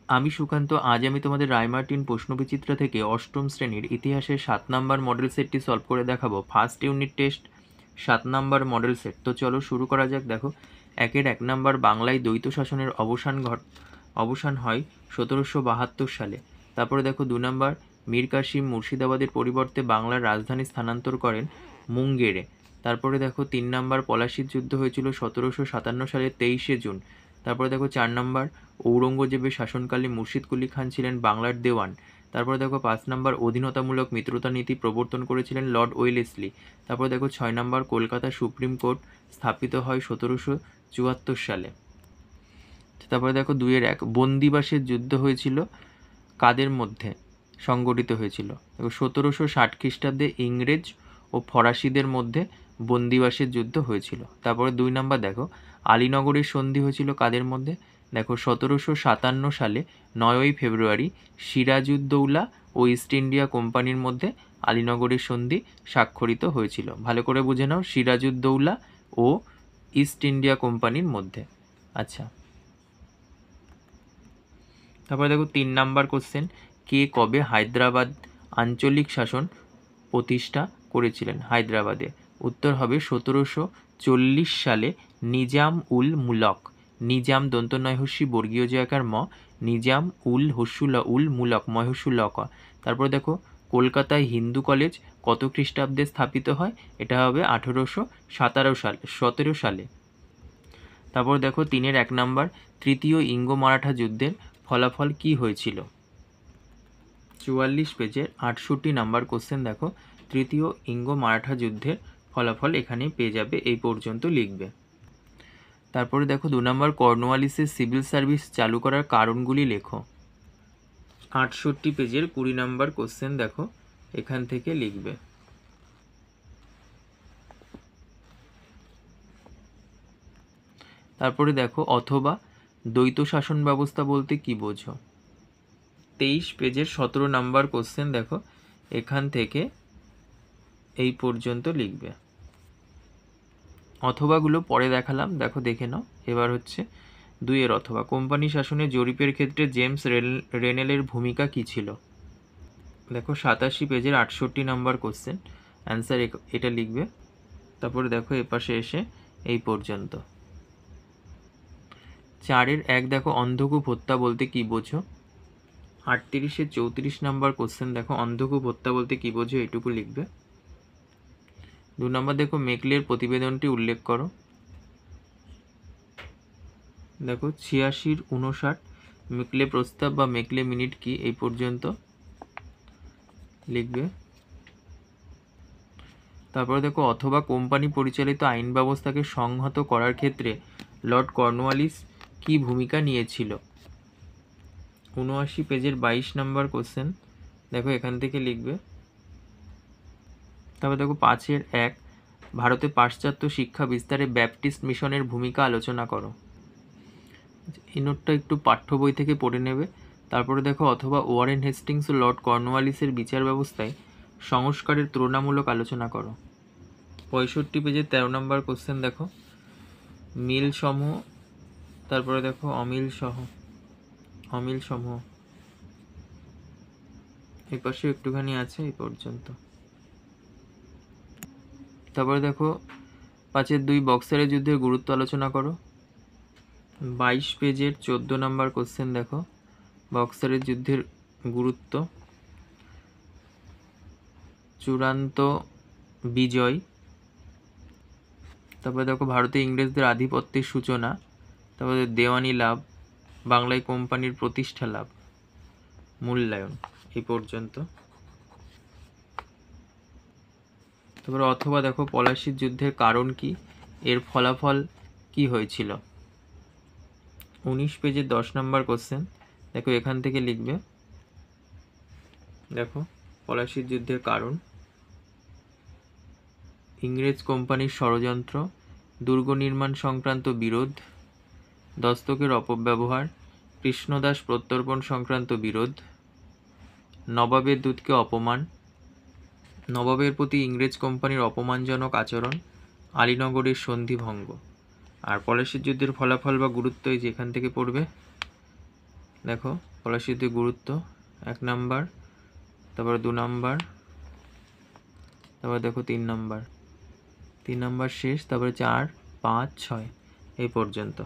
আমি সুকান্ত। আজ আমি তোমাদের রায়মার্টিন প্রশ্নবিচিত্রা থেকে অষ্টম শ্রেণীর ইতিহাসের 7 নাম্বার মডেল সেটটি সলভ করে দেখাবো। First unit test 7 number model set. তো চলো শুরু করা যাক। দেখো, 1 নাম্বার, বাংলায় দ্বৈত শাসনের অবসান হয় 1772 সালে। তারপরে দেখো 2 নাম্বার, মীর কাসিম মুর্শিদাবাদের পরিবর্তে বাংলার রাজধানী স্থানান্তর করেন মুঙ্গেরে। তারপরে দেখো 3 নাম্বার, পলাশির যুদ্ধ হয়েছিল 1757 সালের 23শে জুন। তারপরে দেখো 4 নাম্বার, ঔরঙ্গজেবের শাসনকালে মুর্শিদ কুলি খান ছিলেন বাংলার দেওয়ান। তারপরে দেখো 5 নাম্বার, অধীনতামূলক মিত্রতা নীতি প্রবর্তন করেছিলেন লর্ড ওয়েলেসলি। তারপরে দেখো 6 নাম্বার, কলকাতা সুপ্রিম কোর্ট স্থাপিত হয় 1774 সালে। তারপরে দেখো 2-1, বন্দিবাসের যুদ্ধ হয়েছিল কাদের মধ্যে সংগঠিত হয়েছিল? দেখো 1760 খ্রিস্টাব্দে ইংরেজ ও ফরাসিদের মধ্যে বন্দিবাসের যুদ্ধ হয়েছিল। তারপরে 2 নাম্বার দেখো, আলীনগরের সন্ধি হয়েছিল কাদের মধ্যে? দেখো 1757 সালে 9ই ফেব্রুয়ারি সিরাজউদ্দৌলা ও ইস্ট ইন্ডিয়া কোম্পানির মধ্যে আলীনগরের সন্ধি স্বাক্ষরিত হয়েছিল। ভালো করে বুঝে নাও, সিরাজউদ্দৌলা ও ইস্ট ইন্ডিয়া কোম্পানির মধ্যে। আচ্ছা, তারপরে দেখো 3 নাম্বার কোশ্চেন, কে কবে হায়দ্রাবাদ আঞ্চলিক শাসন প্রতিষ্ঠা করেছিলেন হায়দ্রাবাদে? উত্তর হবে 1740 সালে নিজাম উল মুলক। নিজাম দন্তনয়হস্যি বর্গীয় জয়াকার ম, নিজাম উল হস্যুল উল মুলক ময়হস্যুলক। তারপরে দেখো, কলকাতায় হিন্দু কলেজ কত খ্রিস্টাব্দে স্থাপিত হয়? এটা হবে 1817 সালে। তারপর দেখো 3-1 নাম্বার, তৃতীয় ইঙ্গ মারাঠা যুদ্ধের ফলাফল কি হয়েছিল? 44 পেজের 68 নাম্বার কোশ্চেন। দেখো, তৃতীয় ইঙ্গ মারাঠা যুদ্ধের ফলাফল এখানে পেয়ে যাবে, এই পর্যন্ত লিখবে। তারপরে দেখো 2 নাম্বার, কর্নওয়ালিসের সিভিল সার্ভিস চালু করার কারণগুলি লেখো। 68 পেজের 20 নাম্বার কোশ্চেন। দেখো, এখান থেকে লিখবে। তারপরে দেখো, অথবা দ্বৈত শাসন ব্যবস্থা বলতে কি বোঝো? 23 পেজের 17 নাম্বার কোশ্চেন। দেখো, এখান থেকে এই পর্যন্ত লিখবে। অথবাগুলো পরে দেখালাম, দেখো দেখে নাও। এবার হচ্ছে 2 অথবা, কোম্পানি শাসনে জরিপের ক্ষেত্রে জেমস রেনেলের ভূমিকা কী ছিল? দেখো 87 পেজের 68 নাম্বার কোশ্চেন, অ্যান্সার এটা লিখবে। তারপরে দেখো এপাশে এসে এই পর্যন্ত। 4-1, দেখো, অন্ধকূপ হত্যা বলতে কি বোঝো? 38-এর 34 নাম্বার কোশ্চেন। দেখো, অন্ধকূপ হত্যা বলতে কি বোঝো, এটুকু লিখবে। 2 নম্বর, দেখো, মেকলের প্রতিবেদনটি উল্লেখ করো। দেখো 86-59, মেকলে প্রস্তাব বা মেকলে মিনিট কি, এই পর্যন্ত লিখবে। তারপরে দেখো, অথবা কোম্পানি পরিচালিত আইন ব্যবস্থাকে সংহত করার ক্ষেত্রে লর্ড কর্নওয়ালিস কি ভূমিকা নিয়েছিল? 79 পেজের 22 নাম্বার কোশ্চেন। দেখো এখান থেকে লিখবে। তারপর দেখো 5-1, ভারতে পাশ্চাত্য শিক্ষা বিস্তারে ব্যাপটিস্ট মিশনের ভূমিকা আলোচনা করো। এই নোটটা একটু পাঠ্য বই থেকে পড়ে নেবে। তারপরে দেখো, অথবা ওয়ারেন হেস্টিংস ও লর্ড কর্নওয়ালিসের বিচার ব্যবস্থায় সংস্কারের তুলনামূলক আলোচনা করো। 65 পেজের 13 নম্বর কোশ্চেন। দেখো, মিল সমূহ, তারপরে দেখো অমিল সমূহ, এই পাশে একটুখানি আছে, এই পর্যন্ত। তারপরে দেখো 5-2, বক্সারের যুদ্ধের গুরুত্ব আলোচনা করো। 22 পেজের 14 নম্বর কোশ্চেন। দেখো, বক্সারের যুদ্ধের গুরুত্ব, চূড়ান্ত বিজয়। তারপরে দেখো, ভারতে ইংরেজদের আধিপত্যের সূচনা, তারপরে দেওয়ানি লাভ, বাংলায় কোম্পানির প্রতিষ্ঠা লাভ, মূল্যায়ন, এই পর্যন্ত। তারপরে অথবা দেখো, পলাশির যুদ্ধের কারণ কি, এর ফলাফল কি হয়েছিল? 19 পেজের 10 নম্বর কোশ্চেন। দেখো এখান থেকে লিখবে। দেখো, পলাশির যুদ্ধের কারণ, ইংরেজ কোম্পানির ষড়যন্ত্র, দুর্গ নির্মাণ সংক্রান্ত বিরোধ, দস্তকের অপব্যবহার, কৃষ্ণদাস প্রত্যর্পণ সংক্রান্ত বিরোধ, নবাবের দূতকে অপমান, নবাবের প্রতি ইংরেজ কোম্পানির অপমানজনক আচরণ, আলীনগরের সন্ধি ভঙ্গ। আর পলাশির যুদ্ধের ফলাফল বা গুরুত্ব এই যেখান থেকে পড়বে। দেখো, পলাশীতে গুরুত্ব 1 নাম্বার, তারপরে 2 নাম্বার, তারপরে দেখো 3 নাম্বার শেষ, তারপরে 4, 5, 6 এই পর্যন্ত।